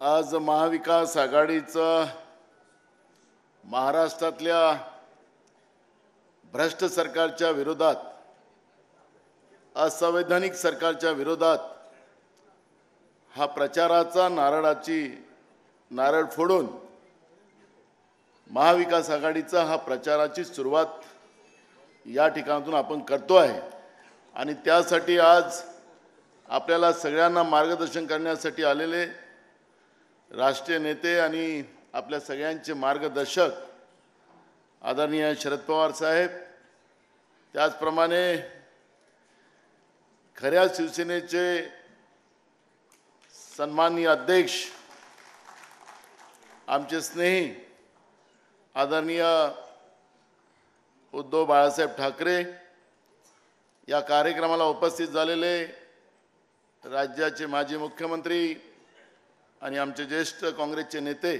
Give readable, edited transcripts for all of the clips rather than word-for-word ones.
आज महाविकास आघाडीचं महाराष्ट्रातल्या भ्रष्ट सरकारच्या विरोधात, असंवैधानिक सरकारच्या विरोधात हा प्रचाराचा नारळ फोडून महाविकास आघाडीचा हा प्रचाराची सुरुवात या ठिकाणातून आपण करतोय। आणि त्यासाठी आज आपल्याला सगळ्यांना मार्गदर्शन करण्यासाठी आलेले राष्ट्रीय नेते आणि आपल्या सगळ्यांचे मार्गदर्शक आदरणीय शरद पवार साहेब, त्याचप्रमाणे खऱ्या शिवसेनेचे सन्माननीय अध्यक्ष आमचे स्नेही आदरणीय उद्धव बाळासाहेब ठाकरे, या कार्यक्रमाला उपस्थित झालेले राज्याचे माजी मुख्यमंत्री आणि आमचे ज्येष्ठ काँग्रेसचे नेते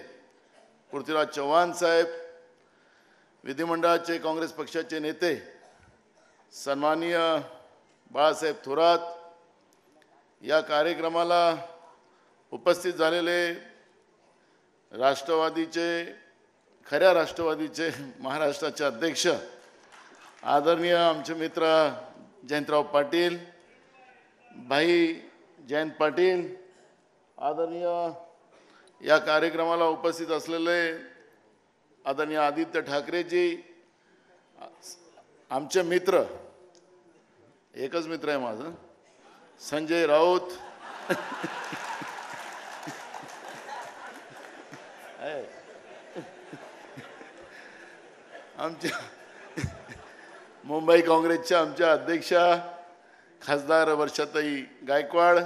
पृथ्वीराज चव्हाण साहेब, विधिमंडळाचे काँग्रेस पक्षाचे नेते सन्माननीय बाळासाहेब थोरात, या कार्यक्रमाला उपस्थित झालेले खऱ्या राष्ट्रवादीचे महाराष्ट्राचे अध्यक्ष आदरणीय आमचे मित्र जयंतराव पाटील, भाई जयंत पाटील, आदरणीय या कार्यक्रमाला उपस्थित असलेले आदरणीय आदित्य ठाकरेजी, आमचे मित्र, एकच मित्र आहे माझा, संजय राऊत आमच्या मुंबई काँग्रेसच्या आमच्या अध्यक्षा खासदार वर्षाताई गायकवाड,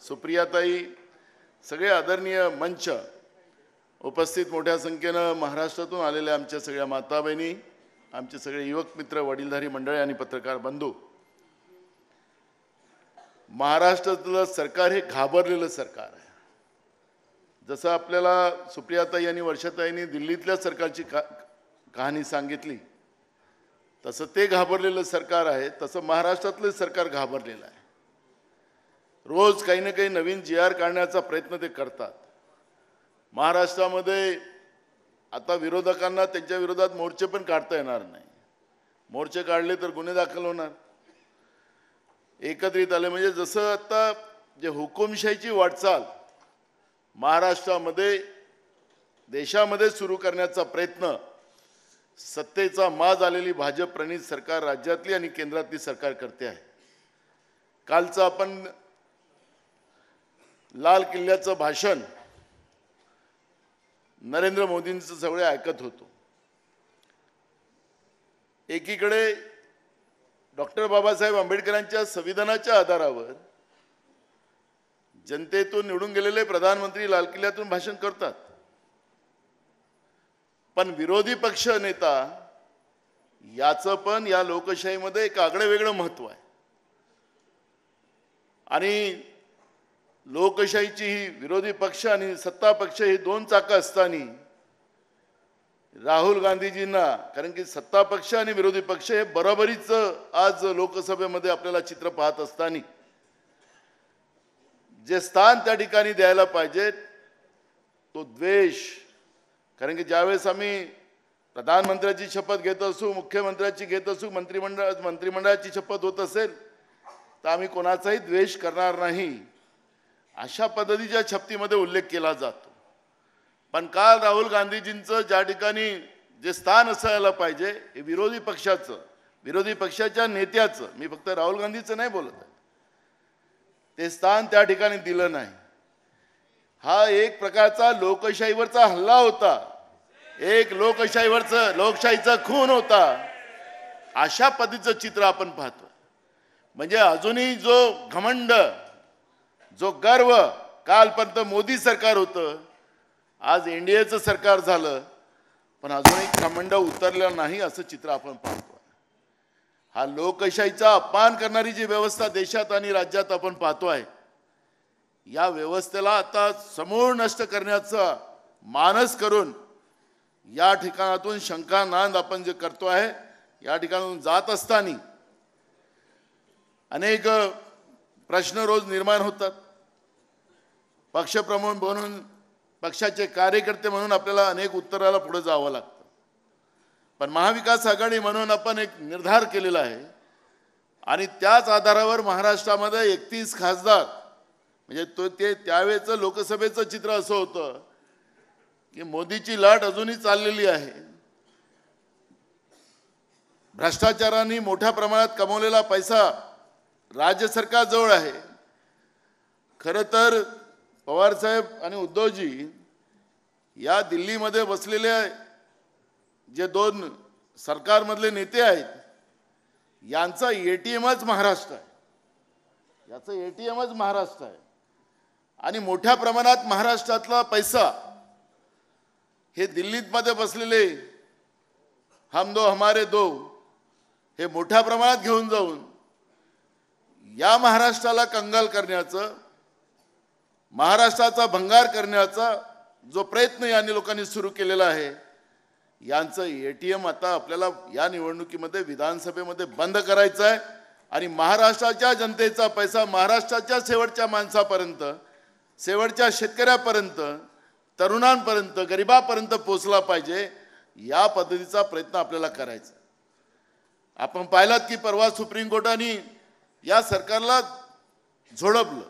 सुप्रियाताई, सगळे आदरणीय मंच उपस्थित, मोठ्या संख्येनं महाराष्ट्रातून आलेल्या आमच्या सगळ्या माता बहिणी, आमचे सगळे युवक मित्र, वडीलधारी मंडळी आणि पत्रकार बंधू, महाराष्ट्रातलं सरकार हे घाबरलेलं सरकार आहे। जसं आपल्याला सुप्रियाताई आणि वर्षाताईंनी दिल्लीतल्या सरकारची कहाणी सांगितली, तसं ते घाबरलेलं सरकार आहे, तसं महाराष्ट्रातलं सरकार घाबरलेलं आहे। रोज काही ना काही नवीन GR काढण्याचा प्रयत्न ते करतात। महाराष्ट्रामध्ये आता विरोधकांना त्यांच्या विरोधात मोर्चे पण काढता येणार नाही, मोर्चे काढले तर गुन्हे दाखल होणार। एकत्रित आले म्हणजे जसं आता जे हुकुमशाहीची वाटचाल महाराष्ट्रामध्ये देशामध्ये सुरू करण्याचा प्रयत्न सत्तेचा माज आलेली भाजप प्रणित सरकार राज्यातली आणि केंद्रातली सरकार करते आहे। कालचं आपण लाल किल्ल्याचं भाषण नरेंद्र मोदींचं सगळे ऐकत होतो। एकीकडे डॉक्टर बाबासाहेब आंबेडकरांच्या संविधानाच्या आधारावर जनतेतून निवडून गेलेले प्रधानमंत्री लाल किल्ल्यातून भाषण करतात, पण विरोधी पक्ष नेता याचं पण या लोकशाहीमध्ये एक आगळं-वेगळं महत्त्व आहे। आणि लोकशाहीची ही विरोधी पक्ष आणि सत्ता पक्ष ही दोन चाकं असताना राहुल गांधीजींना, कारण की सत्ता पक्ष आणि विरोधी पक्ष हे बरोबरीचं आज लोकसभेमध्ये आपल्याला चित्र पाहत असताना जे स्थान त्या ठिकाणी द्यायला पाहिजे तो द्वेष, कारण की ज्यावेळेस आम्ही प्रधानमंत्र्याची शपथ घेत असू, मुख्यमंत्र्याची घेत असू, मंत्रिमंडळाची शपथ होत असेल तर आम्ही कोणाचाही द्वेष करणार नाही, अशा पद्धतीच्या शपथीमध्ये उल्लेख केला जातो। पण काल राहुल गांधीजींचं ज्या ठिकाणी जे स्थान असायला पाहिजे हे विरोधी पक्षाचं, विरोधी पक्षाच्या नेत्याचं, मी फक्त राहुल गांधीचं नाही बोलत आहे, ते स्थान त्या ठिकाणी दिलं नाही। हा एक प्रकारचा लोकशाहीवरचा हल्ला होता, एक लोकशाहीचा खून होता, अशा पद्धतीचं चित्र आपण पाहतो। म्हणजे अजूनही जो घमंड, जो गर्व कालपर्यंत मोदी सरकार होतं, आज एनडीएचं सरकार झालं, पण अजूनही घमंड उतरलेलं नाही असं चित्र आपण पाहतो। हा लोकशाहीचा अपमान करणारी जी व्यवस्था देशात आणि राज्यात आपण पाहतोय, या व्यवस्थेला आता समूळ नष्ट करण्याचा मानस करून या ठिकाणातून शंकानांद आपण जे करतोय, या ठिकाणातून जात असताना अनेक प्रश्न रोज निर्माण होतात। पक्षप्रमुख बनून पक्षाचे कार्यकर्ते म्हणून आपल्याला अनेक उत्तराला पुढे जावं लागतं. पण महाविकास आघाडी म्हणून आपण एक निर्धार केलेला आहे आणि त्याच आधारावर महाराष्ट्रामध्ये 31 खासदार म्हणजे ते त्यावेळेचं लोकसभेचं चित्र असं होतं की मोदीची लाट अजूनही चाललेली आहे. भ्रष्टाचाराने मोठ्या प्रमाणात कमवलेला पैसा राज्य सरकारजवळ आहे. खरं तर पवार साहेब आणि उद्धवजी या दिल्लीमध्ये बसलेले जे दोन सरकारमधले नेते आहेत यांचा एटीएमच महाराष्ट्र आहे. याचं एटीएमच महाराष्ट्र आहे आणि मोठ्या प्रमाणात महाराष्ट्रातला पैसा हे दिल्लीमध्ये बसलेले हम दो हमारे दो हे मोठ्या प्रमाणात घेऊन जाऊन या महाराष्ट्राला कंगाल करण्याचं, महाराष्ट्राचा भंगार करण्याचा जो प्रयत्न या लोकांनी सुरू केलेला आहे यांचं एटीएम आता आपल्याला या निवडणुकीमध्ये विधानसभेमध्ये बंद करायचं आहे आणि महाराष्ट्राच्या जनतेचा पैसा महाराष्ट्राच्या शेवटच्या माणसापर्यंत, शेवटच्या शेतकऱ्यापर्यंत, तरुणांपर्यंत, गरिबापर्यंत पोहोचला पाहिजे. या पद्धतीचा प्रयत्न आपल्याला करायचा. आपण पाहिलात की परवा सुप्रीम कोर्टाने या सरकारला झोडपलं.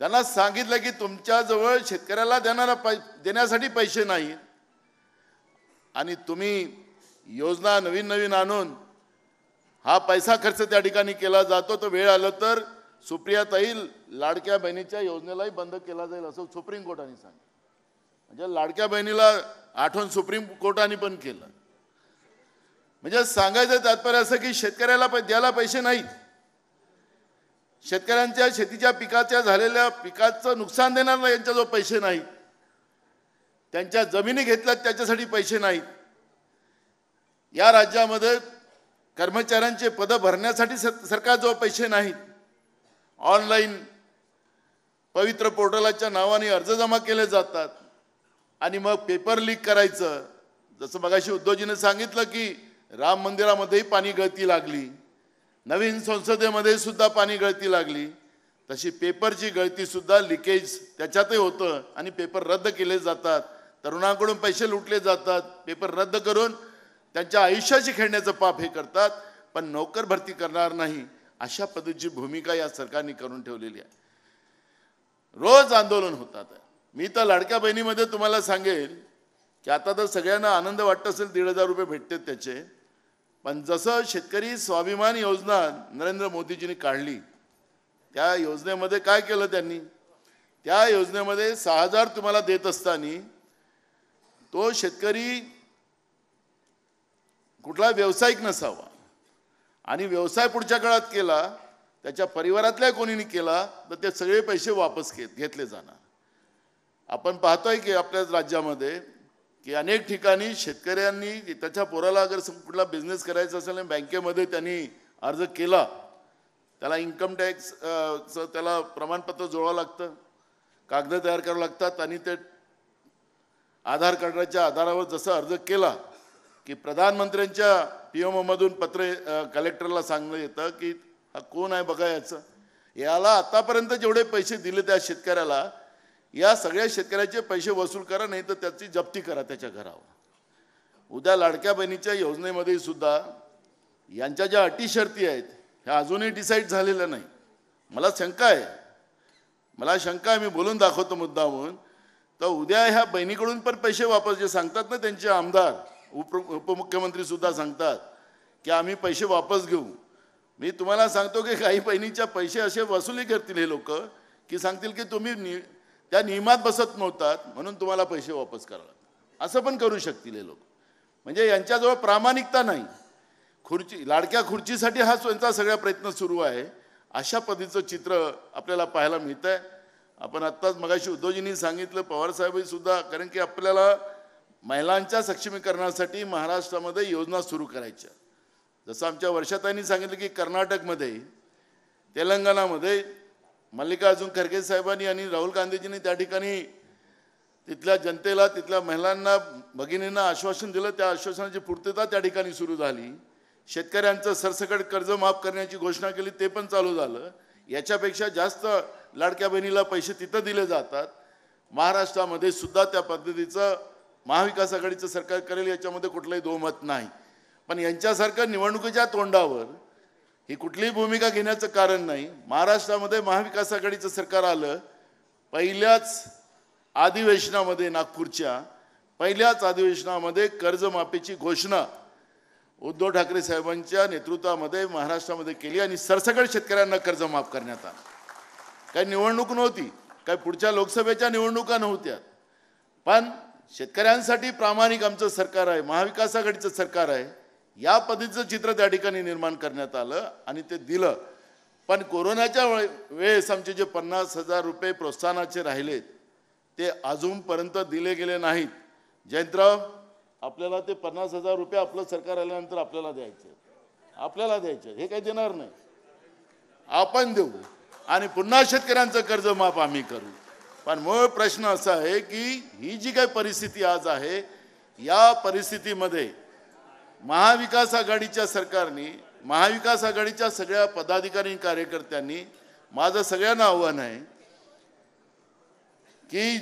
त्यांना सांगितलं की तुमच्याजवळ शेतकऱ्याला देण्यासाठी पैसे नाहीत आणि तुम्ही योजना नवीन नवीन आणून हा पैसा खर्च त्या ठिकाणी केला जातो. तो वेळ आलं तर सुप्रियाताई लाडक्या बहिणीच्या योजनेलाही बंद केला जाईल असं सुप्रीम कोर्टाने सांगितलं. म्हणजे लाडक्या बहिणीला आठवण सुप्रीम कोर्टाने पण केलं. म्हणजे सांगायचं तात्पर्य असं की शेतकऱ्याला द्यायला पैसे नाहीत. शेतकऱ्यांच्या शेतीच्या पिकाच्या झालेल्या पिकाचं नुकसान देणाऱ्या यांच्याजवळ पैसे नाहीत. त्यांच्या जमिनी घेतल्यात त्याच्यासाठी पैसे नाहीत. या राज्यामध्ये कर्मचाऱ्यांचे पद भरण्यासाठी सरकारजवळ पैसे नाहीत. ऑनलाईन पवित्र पोर्टलाच्या नावाने अर्ज जमा केले जातात आणि मग पेपर लीक करायचं. जसं मगाशी उद्धवजीने सांगितलं की राम मंदिरामध्येही पाणी गळती लागली, नवीन संसदेमध्ये सुद्धा पाणी गळती लागली, तशी पेपरची गळती सुद्धा लिकेज त्याच्यातही होतं आणि पेपर रद्द केले जातात. तरुणांकडून पैसे लुटले जातात. पेपर रद्द करून त्यांच्या आयुष्याशी खेळण्याचं पाप हे करतात. पण नोकर भरती करणार नाही अशा पद्धतीची भूमिका या सरकारने करून ठेवलेली आहे. रोज आंदोलन होतात. मी तर लाडक्या बहिणीमध्ये तुम्हाला सांगेल की आता तर सगळ्यांना आनंद वाटत असेल 1,500 रुपये भेटतात त्याचे. पण जसं शेतकरी स्वाभिमान योजना नरेंद्र मोदीजींनी काढली त्या योजनेमध्ये काय केलं त्यांनी, त्या योजनेमध्ये 6,000 तुम्हाला देत असताना तो शेतकरी कुठला व्यावसायिक नसावा आणि व्यवसाय पुढच्या काळात केला, त्याच्या परिवारातल्या कोणीने केला तर ते सगळे पैसे वापस घेतले जाणार. आपण पाहतोय की आपल्या राज्यामध्ये की अनेक ठिकाणी शेतकऱ्यांनी त्याच्या पोराला अगर कुठला बिझनेस करायचा असेल आणि बँकेमध्ये त्यांनी अर्ज केला, त्याला इन्कम टॅक्स त्याला प्रमाणपत्र जोडावं लागतं, कागद तयार करावं लागतात आणि ते आधार कार्डाच्या आधारावर जसं अर्ज केला की प्रधानमंत्र्यांच्या PMOमधून पत्र कलेक्टरला सांगण्यात येतं की हा कोण आहे बघा याला आतापर्यंत जेवढे पैसे दिले त्या शेतकऱ्याला या सगळ्या शेतकऱ्याचे पैसे वसूल करा, नाही तर त्याची जप्ती करा त्याच्या घरावर. उद्या लाडक्या बहिणीच्या योजनेमध्ये सुद्धा यांच्या ज्या अटी शर्ती आहेत ह्या अजूनही डिसाईड झालेल्या नाही. मला शंका आहे, मी बोलून दाखवतो मुद्दामून. तर उद्या ह्या बहिणीकडून पण पैसे वापस जे सांगतात ना त्यांचे आमदार उपमुख्यमंत्री सुद्धा सांगतात की आम्ही पैसे वापस घेऊ. मी तुम्हाला सांगतो की काही बहिणीच्या पैसे असे वसुली करतील हे लोक की सांगतील की तुम्ही त्या नियमात बसत नव्हतात म्हणून तुम्हाला पैसे वापस करावे लागतात. असं पण करू शकतील हे लोक. म्हणजे यांच्याजवळ प्रामाणिकता नाही. लाडक्या खुर्चीसाठी हा त्यांचा सगळा प्रयत्न सुरू आहे. अशा पद्धतीचं चित्र आपल्याला पाहायला मिळतं आहे. आपण आत्ताच मगाशी उद्धवजींनी सांगितलं, पवारसाहेबही सुद्धा, कारण की आपल्याला महिलांच्या सक्षमीकरणासाठी महाराष्ट्रामध्ये योजना सुरू करायच्या. जसं आमच्या वर्षाताईंनी सांगितलं की कर्नाटकमध्ये, तेलंगणामध्ये मल्लिकार्जुन खरगे साहेबांनी आणि राहुल गांधीजींनी त्या ठिकाणी तिथल्या जनतेला, तिथल्या महिलांना, भगिनींना आश्वासन दिलं. त्या आश्वासनाची पूर्तता त्या ठिकाणी सुरू झाली. शेतकऱ्यांचं सरसकट कर्ज माफ करण्याची घोषणा केली, ते पण चालू झालं. याच्यापेक्षा जास्त लाडक्या बहिणीला पैसे तिथं दिले जातात. महाराष्ट्रामध्ये सुद्धा त्या पद्धतीचं महाविकास आघाडीचं सरकार करेल याच्यामध्ये कुठलंही दोमत नाही. पण यांच्यासारखं निवडणुकीच्या तोंडावर ही कुठलीही भूमिका घेण्याचं कारण नाही. महाराष्ट्रामध्ये महाविकास आघाडीचं सरकार आलं, पहिल्याच अधिवेशनामध्ये नागपूरच्या पहिल्याच अधिवेशनामध्ये कर्जमाफीची घोषणा उद्धव ठाकरे साहेबांच्या नेतृत्वामध्ये महाराष्ट्रामध्ये केली आणि सरसकट शेतकऱ्यांना कर्ज माफ करण्यात आलं. काही निवडणूक नव्हती, काही पुढच्या लोकसभेच्या निवडणुका नव्हत्या, पण शेतकऱ्यांसाठी प्रामाणिक आमचं सरकार आहे, महाविकास आघाडीचं सरकार आहे, या पद्धतीचं चित्र त्या ठिकाणी निर्माण करण्यात आलं आणि ते दिलं. पण कोरोनाच्या वेळेस आमचे जे 50,000 रुपये प्रोत्साहनाचे राहिलेत ते अजूनपर्यंत दिले गेले नाहीत. जयंतराव, आपल्याला ते 50,000 रुपये आपलं सरकार आल्यानंतर आपल्याला द्यायचे, हे काही देणार नाही, आपण देऊ आणि पुन्हा शेतकऱ्यांचं कर्ज माफ आम्ही करू. पण मूळ प्रश्न असा आहे की ही जी काही परिस्थिती आज आहे, या परिस्थितीमध्ये महाविकास आघाडीच्या सरकारने, महाविकास आघाडीच्या सगळ्या पदाधिकारी कार्यकर्त्यांनी, माझं सगळ्यांना आव्हान आहे की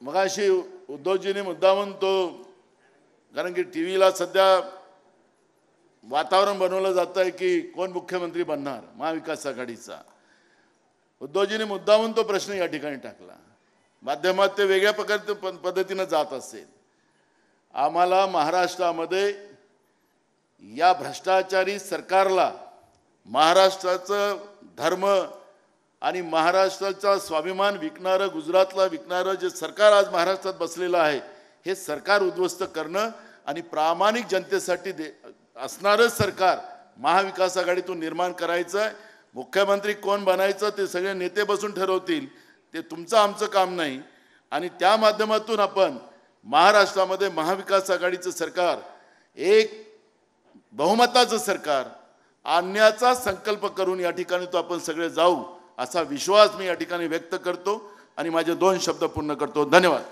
मगाशी उद्धवजीने मुद्दामून तो, कारण की टीव्हीला सध्या वातावरण बनवलं जात आहे की कोण मुख्यमंत्री बनणार महाविकास आघाडीचा. उद्धवजीने मुद्दामून तो प्रश्न या ठिकाणी टाकला, माध्यमात ते वेगळ्या पद्धतीनं जात असेल. आम्हाला महाराष्ट्रामध्ये या भ्रष्टाचारी सरकारला महाराष्ट्राचं धर्म आणि महाराष्ट्राचा स्वाभिमान विकणारं, गुजरातला विकणारं जे सरकार आज महाराष्ट्रात बसलेलं आहे, हे सरकार उद्ध्वस्त करणं आणि प्रामाणिक जनतेसाठी असणारं सरकार महाविकास आघाडीतून निर्माण करायचं. मुख्यमंत्री कोण बनायचं ते सगळे नेते बसून ठरवतील, ते तुमचं आमचं काम नाही. आणि त्या माध्यमातून आपण महाराष्ट्रामध्ये महाविकास आघाडीचं सरकार, एक बहुमताचं सरकार आणण्याचा संकल्प करून या ठिकाणी तो आपण सगळे जाऊ, असा विश्वास मी या ठिकाणी व्यक्त करतो आणि माझे 2 शब्द पूर्ण करतो. धन्यवाद.